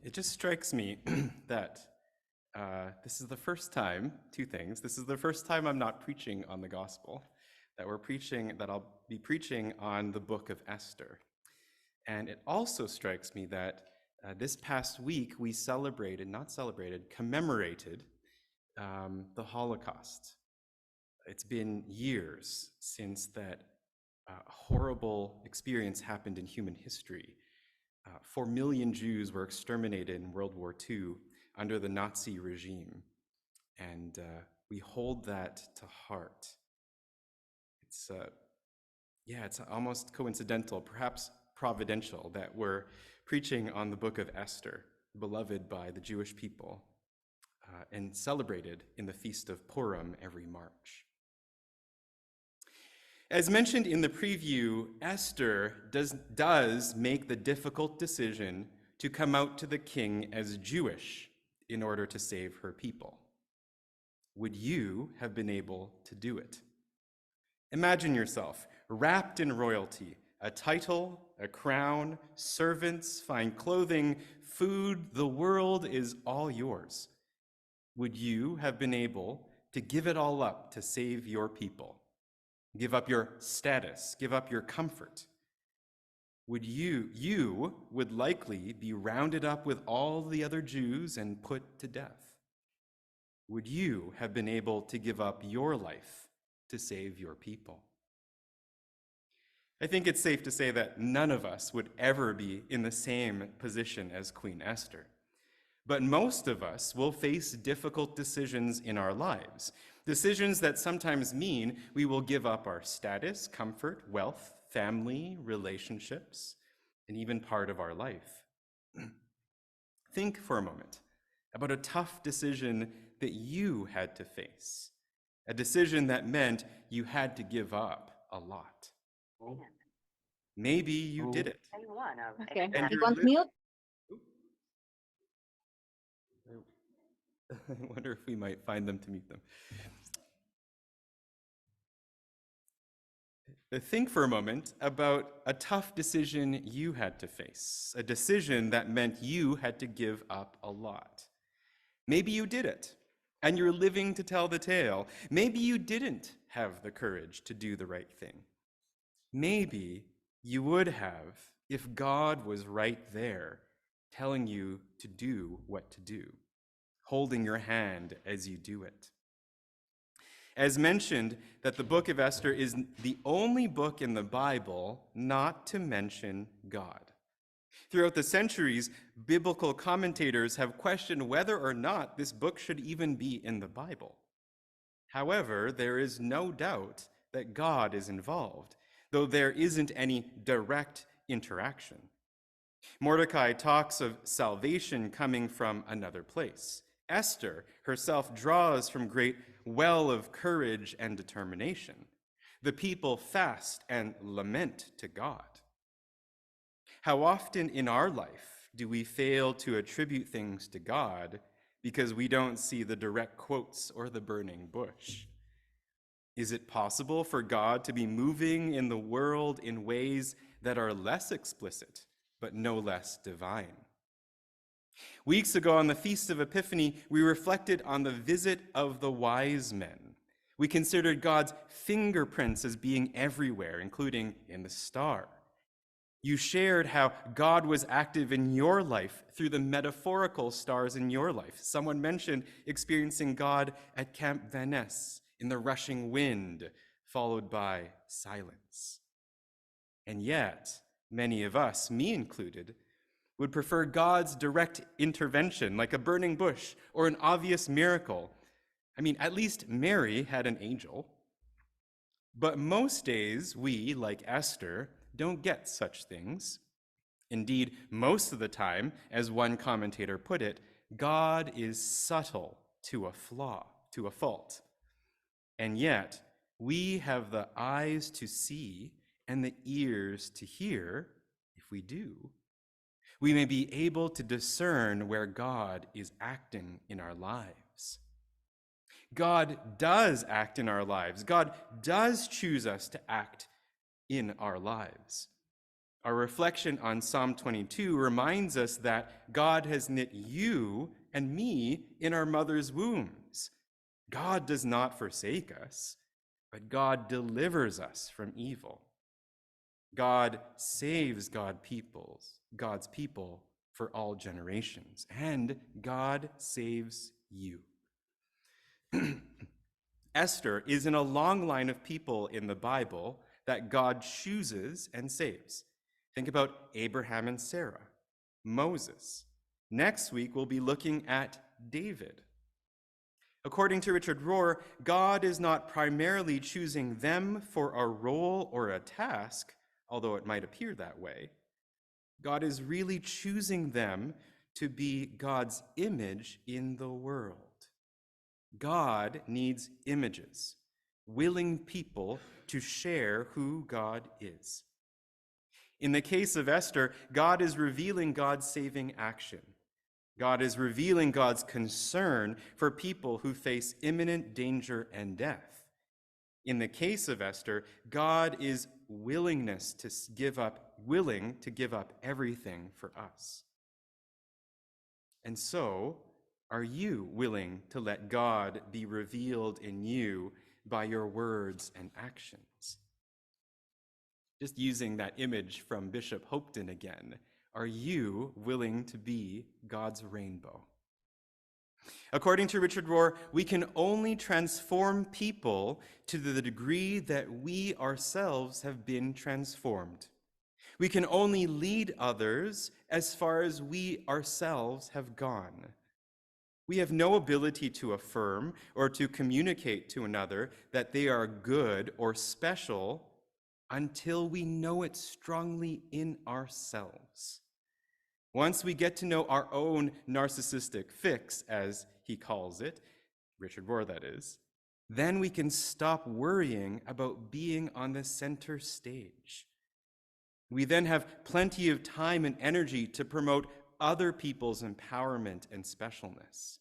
It just strikes me that this is the first time, two things. This is the first time I'm not preaching on the gospel, that I'll be preaching on the book of Esther. And it also strikes me that this past week we commemorated the Holocaust. It's been years since that horrible experience happened in human history. 4 million Jews were exterminated in World War II under the Nazi regime, and we hold that to heart. It's almost coincidental, perhaps providential, that we're preaching on the book of Esther, beloved by the Jewish people, and celebrated in the Feast of Purim every March. As mentioned in the preview, Esther does make the difficult decision to come out to the king as Jewish in order to save her people. Would you have been able to do it? Imagine yourself wrapped in royalty, a title, a crown, servants, fine clothing, food, the world is all yours. Would you have been able to give it all up to save your people? Give up your status, give up your comfort? You would likely be rounded up with all the other Jews and put to death. Would you have been able to give up your life to save your people? I think it's safe to say that none of us would ever be in the same position as Queen Esther. But most of us will face difficult decisions in our lives, decisions that sometimes mean we will give up our status, comfort, wealth, family, relationships, and even part of our life. Think for a moment about a tough decision that you had to face, a decision that meant you had to give up a lot. Maybe you did it. Okay, And you you're want mute? I wonder if we might find them to mute them. Think for a moment about a tough decision you had to face, a decision that meant you had to give up a lot. Maybe you did it, and you're living to tell the tale. Maybe you didn't have the courage to do the right thing. Maybe you would have if God was right there telling you to do what to do, holding your hand as you do it. As mentioned, that the book of Esther is the only book in the Bible not to mention God. Throughout the centuries, biblical commentators have questioned whether or not this book should even be in the Bible. However, there is no doubt that God is involved, though there isn't any direct interaction. Mordecai talks of salvation coming from another place. Esther herself draws from great well of courage and determination. The people fast and lament to God. How often in our life do we fail to attribute things to God because we don't see the direct quotes or the burning bush? Is it possible for God to be moving in the world in ways that are less explicit, but no less divine? Weeks ago on the Feast of Epiphany, we reflected on the visit of the wise men. We considered God's fingerprints as being everywhere, including in the star. You shared how God was active in your life through the metaphorical stars in your life. Someone mentioned experiencing God at Camp Van Ness in the rushing wind, followed by silence. And yet, many of us, me included, would prefer God's direct intervention, like a burning bush or an obvious miracle. I mean, at least Mary had an angel. But most days, we, like Esther, don't get such things. Indeed, most of the time, as one commentator put it, God is subtle to a fault. And yet, we have the eyes to see and the ears to hear, if we do. We may be able to discern where God is acting in our lives. God does act in our lives. God does choose us to act in our lives. Our reflection on Psalm 22 reminds us that God has knit you and me in our mother's wombs. God does not forsake us, but God delivers us from evil. God saves God's people for all generations, and God saves you. Esther is in a long line of people in the Bible that God chooses and saves. Think about Abraham and Sarah, Moses. Next week, we'll be looking at David. According to Richard Rohr, God is not primarily choosing them for a role or a task, although it might appear that way. God is really choosing them to be God's image in the world. God needs images, willing people to share who God is. In the case of Esther, God is revealing God's saving action. God is revealing God's concern for people who face imminent danger and death. In the case of Esther, God is willing to give up everything for us. And so, are you willing to let God be revealed in you by your words and actions? Just using that image from Bishop Hopton again, are you willing to be God's rainbow? According to Richard Rohr, we can only transform people to the degree that we ourselves have been transformed. We can only lead others as far as we ourselves have gone. We have no ability to affirm or to communicate to another that they are good or special until we know it strongly in ourselves. Once we get to know our own narcissistic fix, as he calls it, Richard Rohr that is, then we can stop worrying about being on the center stage. We then have plenty of time and energy to promote other people's empowerment and specialness.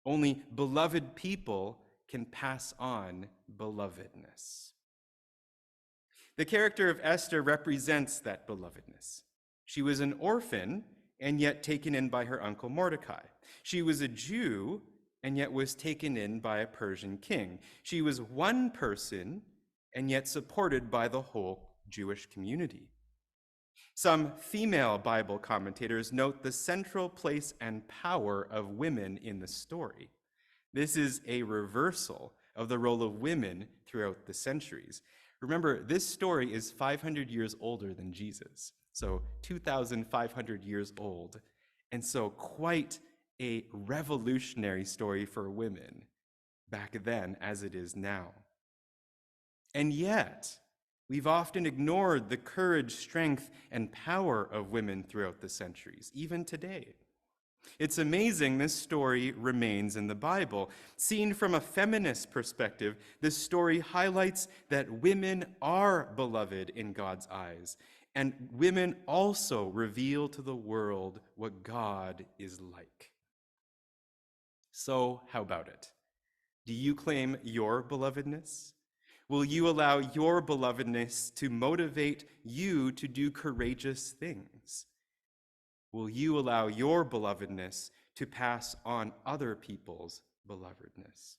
Only beloved people can pass on belovedness. The character of Esther represents that belovedness. She was an orphan and yet taken in by her uncle Mordecai. She was a Jew and yet was taken in by a Persian king. She was one person and yet supported by the whole Jewish community. Some female Bible commentators note the central place and power of women in the story. This is a reversal of the role of women throughout the centuries. Remember, this story is 500 years older than Jesus, so 2,500 years old, and so quite a revolutionary story for women back then as it is now. And yet, we've often ignored the courage, strength, and power of women throughout the centuries, even today. It's amazing this story remains in the Bible. Seen from a feminist perspective, this story highlights that women are beloved in God's eyes, and women also reveal to the world what God is like. So, how about it? Do you claim your belovedness? Will you allow your belovedness to motivate you to do courageous things? Will you allow your belovedness to pass on other people's belovedness?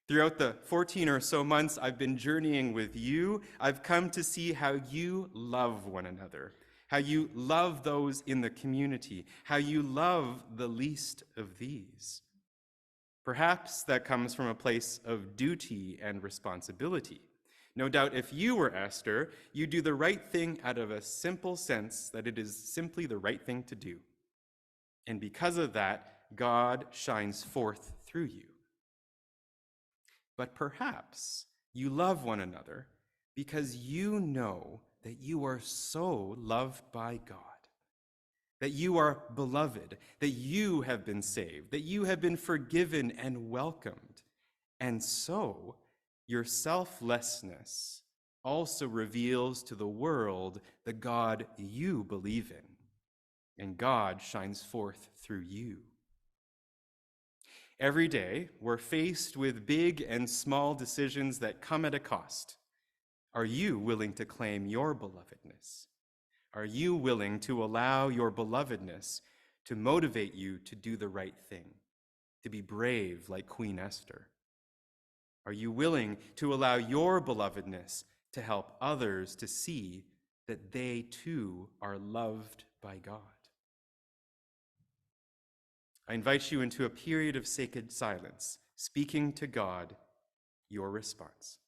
Throughout the 14 or so months I've been journeying with you, I've come to see how you love one another, how you love those in the community, how you love the least of these. Perhaps that comes from a place of duty and responsibility. No doubt if you were Esther, you'd do the right thing out of a simple sense that it is simply the right thing to do. And because of that, God shines forth through you. But perhaps you love one another because you know that you are so loved by God, that you are beloved, that you have been saved, that you have been forgiven and welcomed. And so, your selflessness also reveals to the world the God you believe in, and God shines forth through you. Every day, we're faced with big and small decisions that come at a cost. Are you willing to claim your belovedness? Are you willing to allow your belovedness to motivate you to do the right thing, to be brave like Queen Esther? Are you willing to allow your belovedness to help others to see that they too are loved by God? I invite you into a period of sacred silence, speaking to God your response.